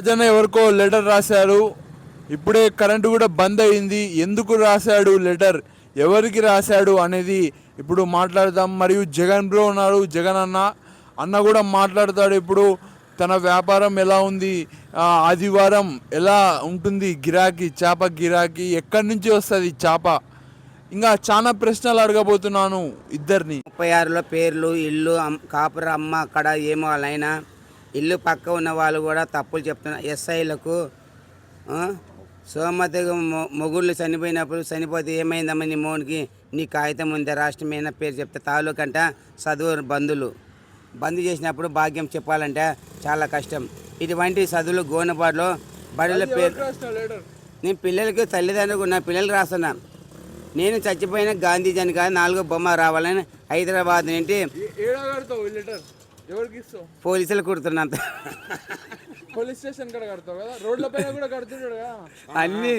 రాజన్న ఎవరికో లెటర్ రాశారు. ఇప్పుడే కరెంటు కూడా బంద్ అయింది. ఎందుకు రాశాడు లెటర్, ఎవరికి రాశాడు అనేది ఇప్పుడు మాట్లాడదాం. మరియు జగన్ బ్రో ఉన్నారు, జగన్ అన్న కూడా మాట్లాడతాడు. ఇప్పుడు తన వ్యాపారం ఎలా ఉంది, ఆదివారం ఎలా ఉంటుంది, గిరాకీ చేప గిరాకీ ఎక్కడి నుంచి వస్తుంది చేప, ఇంకా చాలా ప్రశ్నలు అడగబోతున్నాను ఇద్దరిని. 36లో పేర్లు ఇల్లు కాపుర అమ్మ అక్కడ ఏమో వాళ్ళైనా ఇల్లు పక్క ఉన్న వాళ్ళు కూడా తప్పులు చెప్తున్నారు. ఎస్ఐలకు సోమతి మొగుళ్ళు చనిపోతే ఏమైందమ్మా నీ మోనికి, నీ కాగితం ఉందే రాష్ట్రమైన పేరు చెప్తే తాలూకంట చదువు బంద్ చేసినప్పుడు భాగ్యం చెప్పాలంటే చాలా కష్టం. ఇటువంటి చదువులు గోనపాడులో బడిలో పేరు నేను పిల్లలకి తల్లిదండ్రులకు నా పిల్లలు రాస్తున్నా. నేను చచ్చిపోయిన గాంధీజీ అని కాదు 4వ బొమ్మ రావాలని హైదరాబాద్ నుండి పోలీసులు కుడుతున్నంత పోలీస్ స్టేషన్ కూడా కడతావు కదా, రోడ్ల పైన కూడా కడుతున్నాడు కదా. అన్నీ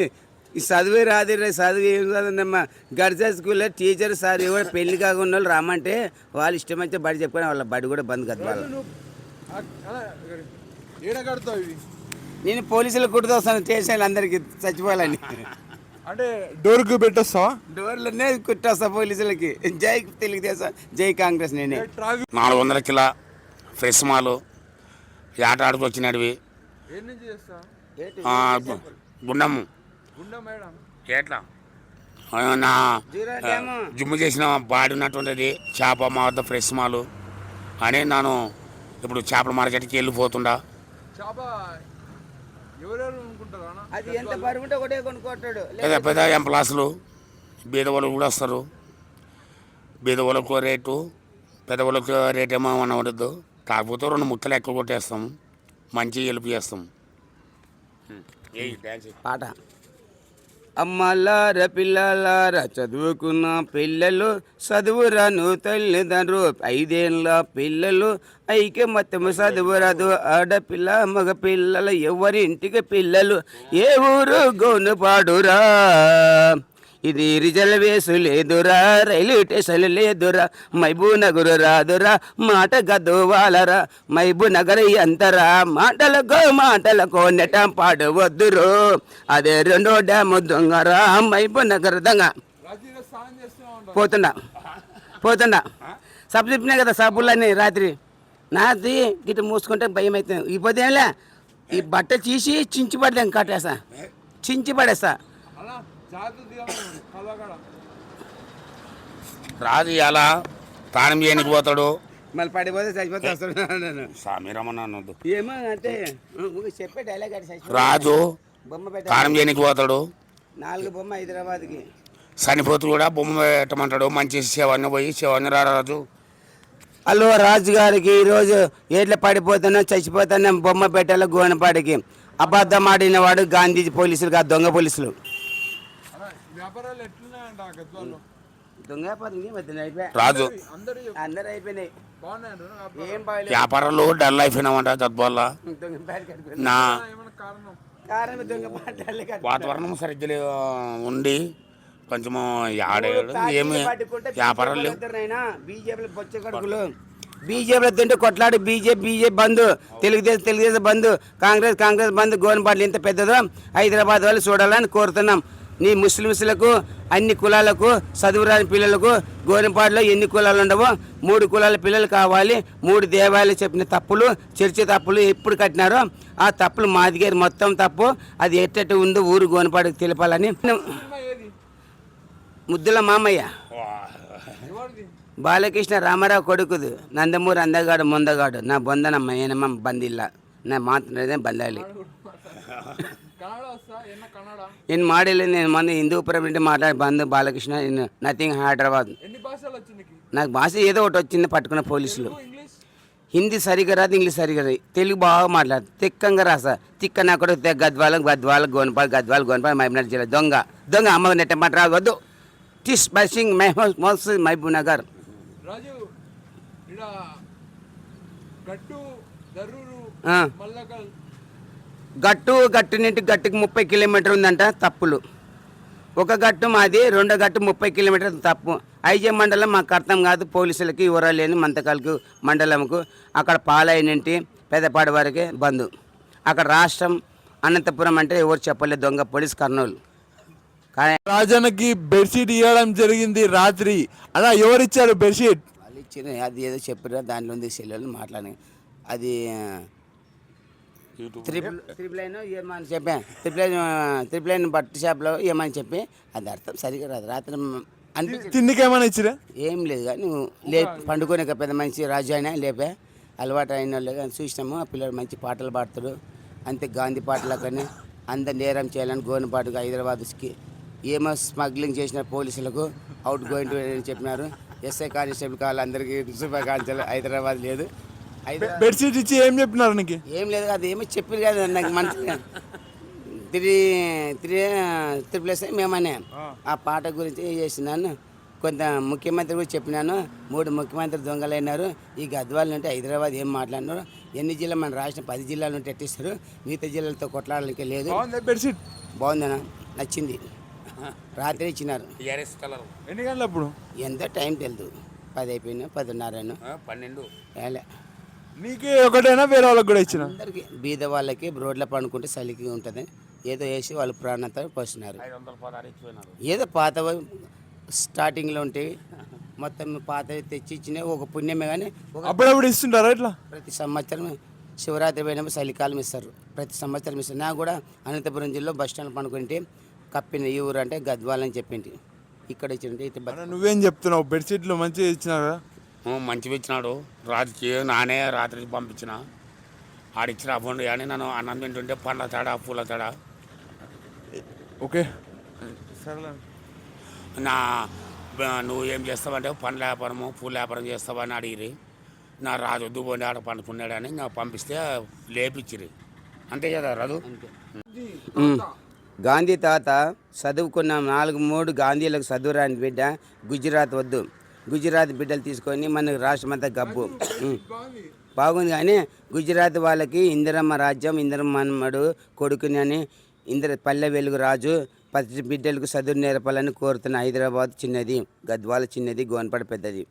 చదువు రాదు, చదువు ఏం చదువుందమ్మా. గడిచే స్కూల్లో టీచర్ సార్ ఎవరు పెళ్లి కాకుండా వాళ్ళు రమ్మంటే వాళ్ళు ఇష్టం వచ్చే బడి చెప్పుకొని వాళ్ళ బడి కూడా బంద్ కదా వాళ్ళు. నేను పోలీసులకు కుడుతూ వస్తాను స్టేషన్లు అందరికి చచ్చిపోవాలని. అంటే డోర్కు పెట్టొస్తావా? డోర్లోనే కుట్టొస్తా పోలీసులకి. జై తెలుగుదేశం, జై కాంగ్రెస్. నేనే 400 కిలో ఫ్రెష్ మాలు ఆట ఆడుకు వచ్చినవి గుండము ఎట్లా నా జుమ్ము చేసిన బాడీ ఉన్నటువంటిది చేప మా వద్ద ఫ్రెష్ మాలు అని నేను ఇప్పుడు చేపల మార్కెట్కి వెళ్ళిపోతుండా. పెద్ద ఎంప్లాసులు బీదవాళ్ళు కూడా వస్తారు. బీదవాళ్ళకు రేటు పెద్దవాళ్ళకు రేట్ ఏమో అన్న ఉండద్దు. కాకపోతే 2 ముక్కలు ఎక్కువ కొట్టేస్తాం, మంచి హెల్ప్ చేస్తాం. పాట అమ్మలార పిల్లలార చదువుకున్న పిల్లలు చదువురాను తల్లిదండ్రు 5 ఏళ్ళ పిల్లలు ఐక్యమత్యము చదువురాదు ఆడపిల్ల మగ పిల్లలు ఎవరింటికి పిల్లలు ఏ ఊరు గోనుపాడురా ఇది రిజర్వేసు లేదురా రైలు స్టేషన్ లేదురా మైబూ నగరు రాదురా మాట గదు వాళ్ళరా మైబూ నగరు ఎంతరా మాటలకో నెట పాడవద్దురు అదే 2వ డ్యాము దొంగరా మైబూ నగరు దొంగ. పోతుండా సబ్బు చెప్పినా కదా సబ్బులన్నీ రాత్రి గిట్ట మూసుకుంటే భయం అవుతుంది. ఈ పొద్దులే ఈ బట్ట చీసి చించి పడలేం కట్టేస్తా, చించి పడేస్తా. రాజు ఇలా తానం చేయనికి పోతాడు, మళ్ళీ పడిపోతే చచ్చిపోతే ఏమో అంటే చెప్పే డైలాగ్. రాజు తానం చేయనికి పోతాడు, 4 బొమ్మ హైదరాబాద్కి చనిపోతూ కూడా బొమ్మ పెట్టమంటాడు. మంచి శివాన్ని పోయి శివాన్ని రారాజు హలో రాజు గారికి ఈరోజు ఏట్లా పడిపోతున్నా చచ్చిపోతున్నా బొమ్మ పెట్టాలి గోనపాడికి. అబద్ధం ఆడిన వాడు గాంధీజీ పోలీసులు కాదు, దొంగ పోలీసులు. రాజు అందరూ అయిపోయినాయి. వ్యాపారాలు డల్ అయిపోయినామంట గద్వాల. నా వాతావరణం సరిగ్గా ఉండి కొంచెం ఏమి వ్యాపారాలు లేవు. బీజేపీలో తింటే కొట్లాడి బీజేపీ బంద్, తెలుగుదేశం బంద్, కాంగ్రెస్ బంద్. గోనపాట్లు ఎంత పెద్దదో హైదరాబాద్ వాళ్ళు చూడాలని కోరుతున్నాం. నీ ముస్లిమ్స్లకు అన్ని కులాలకు చదువురాని పిల్లలకు గోనపాడులో ఎన్ని కులాలు ఉండవో 3 కులాల పిల్లలు కావాలి. 3 దేవాలయాలు చెప్పిన తప్పులు, చర్చి తప్పులు ఎప్పుడు కట్టినారో ఆ తప్పులు మాదిగారు మొత్తం తప్పు. అది ఎట్టట్టు ఉందో ఊరు గోనపాడుకు తెలపాలని. ముద్దుల మామయ్య బాలకృష్ణ రామారావు కొడుకుదు, నందమూరి అందగాడు ముందగాడు నా బొందనమ్మ ఏనమ్మ బందిల్లా నా మాత్రమే బందాలి. నేను మాడేది నేను మంది హిందూపురం నుండి మాట్లాడి బంధు బాలకృష్ణ నథింగ్ హైదరాబాద్. నాకు భాష ఏదో ఒకటి వచ్చింది పట్టుకున్న పోలీసులు. హిందీ సరిగా రాదు, ఇంగ్లీష్ సరిగా రాదు, తెలుగు బాగా మాట్లాడు, తిక్కంగా రాసా. తిక్క నా కూడా గద్వాల గోనపాడు మహబూబ్నగర్ జిల్లా. దొంగ అమ్మ నెట్ట మాట రావద్దు. టిస్ బసింగ్ మహబూబ్ నగర్. గట్టు నుండి గట్టుకి 30 కిలోమీటర్ ఉందంట తప్పులు. ఒక గట్టు మాది, 2వ గట్టు 30 కిలోమీటర్ తప్పు. ఐజే మండలం మాకు అర్థం కాదు, పోలీసులకి వివరాలు లేని మంతకాలకు మండలంకు అక్కడ పాలయ్య నుండి పెద్దపాడు వరకే బంద్. అక్కడ రాష్ట్రం అనంతపురం అంటే ఎవరు చెప్పలేదు, దొంగ పోలీస్ కర్నూలు. కానీ రాజన్నకి బెడ్షీట్ ఇవ్వడం జరిగింది రాత్రి. అలా ఎవరిచ్చారు బెడ్షీట్? వాళ్ళు ఇచ్చిన అది ఏదో చెప్పారు, దాంట్లో ఉంది సెల్లు మాట్లాడి అది త్రిపుల్ లైన్ ఏమని చెప్పా, త్రిపుల్ లైన్ బట్ట షాప్లో ఏమని చెప్పి అది అర్థం సరిగా రాదు. రాత్రి అనిపించింది తిండికి ఏమైనా ఇచ్చిరా? ఏం లేదు కానీ నువ్వు పండుకొని ఒక పెద్ద మనిషి రాజు అయినా లేపే అలవాటు అయిన వాళ్ళు కానీ చూసినాము. ఆ పిల్లడు మంచి పాటలు పాడతాడు, అంతే గాంధీ పాటలు కానీ అందరు నేరం చేయాలని గోనపాటుగా హైదరాబాద్కి ఏమో స్మగ్లింగ్ చేసిన పోలీసులకు అవుట్ గోయింగ్ టు అని చెప్పినారు. ఎస్ఐ కానిస్టేబుల్ కావాలి అందరికీ శుభాకాంక్షలు. హైదరాబాద్ లేదు, బెడ్షీట్ ఇచ్చి ఏం చెప్పినారు నీకు? ఏం లేదు, అది ఏమో చెప్పారు కదా నాకు మంచిగా త్రిపుల్ ఎస్ మేమనే ఆ పాట గురించి చేసినాను. కొంత ముఖ్యమంత్రి కూడా చెప్పినాను, 3 ముఖ్యమంత్రి దొంగలైనారు. ఈ గద్వాల నుండి హైదరాబాద్ ఏం మాట్లాడినారు, ఎన్ని జిల్లా మన రాష్ట్రం 10 జిల్లాల నుండి ఎట్టిస్తారు, మిగతా జిల్లాలతో కొట్లాడడానికి లేదు. బెడ్షీట్ బాగుందనా, నచ్చింది. రాత్రి ఇచ్చినారు. ఎన్ని గంటలు అప్పుడు? ఎంతో టైం తెలియదు, 10 అయిపోయినా 10:30 12 ఏలే. నీకే ఒకటైనా వేరే వాళ్ళకి కూడా ఇచ్చిన? అందరికి బీద వాళ్ళకి రోడ్ల పండుకుంటే చలికి ఉంటుంది ఏదో వేసి వాళ్ళు ప్రాణంతో పోసినారు. ఏదో పాత స్టార్టింగ్లో ఉంటాయి మొత్తం పాత తెచ్చి ఇచ్చినవి ఒక పుణ్యమే. కానీ అప్పుడప్పుడు ఇస్తుంటారా ఇట్లా? ప్రతి సంవత్సరం శివరాత్రి పోయినప్పుడు చలికాలం ఇస్తారు, ప్రతి సంవత్సరం ఇస్తారు. నాకు కూడా అనంతపురం జిల్లా బస్ స్టాండ్ పండుకుంటే కప్పిన ఈ ఊరు అంటే గద్వాల్ అని చెప్పింది, ఇక్కడ ఇచ్చింటే ఇటు నువ్వేం చెప్తున్నావు? బెడ్షీట్లు మంచిగా ఇచ్చినారా? మంచిగా ఇచ్చినాడు. రాత్రికి నానే రాత్రికి పంపించిన ఆడిచ్చిన అవ్వండి కానీ నన్ను అన్నం తింటుంటే పండ్ల తేడా పూల తేడా. ఓకే సరేలే. నా నువ్వు ఏం చేస్తావంటే పండ్ల వ్యాపారము పూల వ్యాపారం చేస్తావని అడిగిరి. నా రాజు వద్దు పోండి ఆడ పండుకున్నాడని ఇంకా పంపిస్తే లేపిచ్చిరి. అంతే కదా రాజు? గాంధీ తాత చదువుకున్న 3 గాంధీలకు చదువురాని బిడ్డ గుజరాత్ వద్దు, గుజరాత్ బిడ్డలు తీసుకొని మన రాష్ట్రం అంతా గబ్బు. బాగుంది కానీ గుజరాత్ వాళ్ళకి ఇందిరమ్మ రాజ్యం, ఇందిరమ్మ మన్మడు కొడుకుని అని పల్లె వెలుగు రాజు 10 బిడ్డలకు చదువు నేర్పాలని కోరుతున్న హైదరాబాద్ చిన్నది, గద్వాల చిన్నది, గోనపాడు పెద్దది.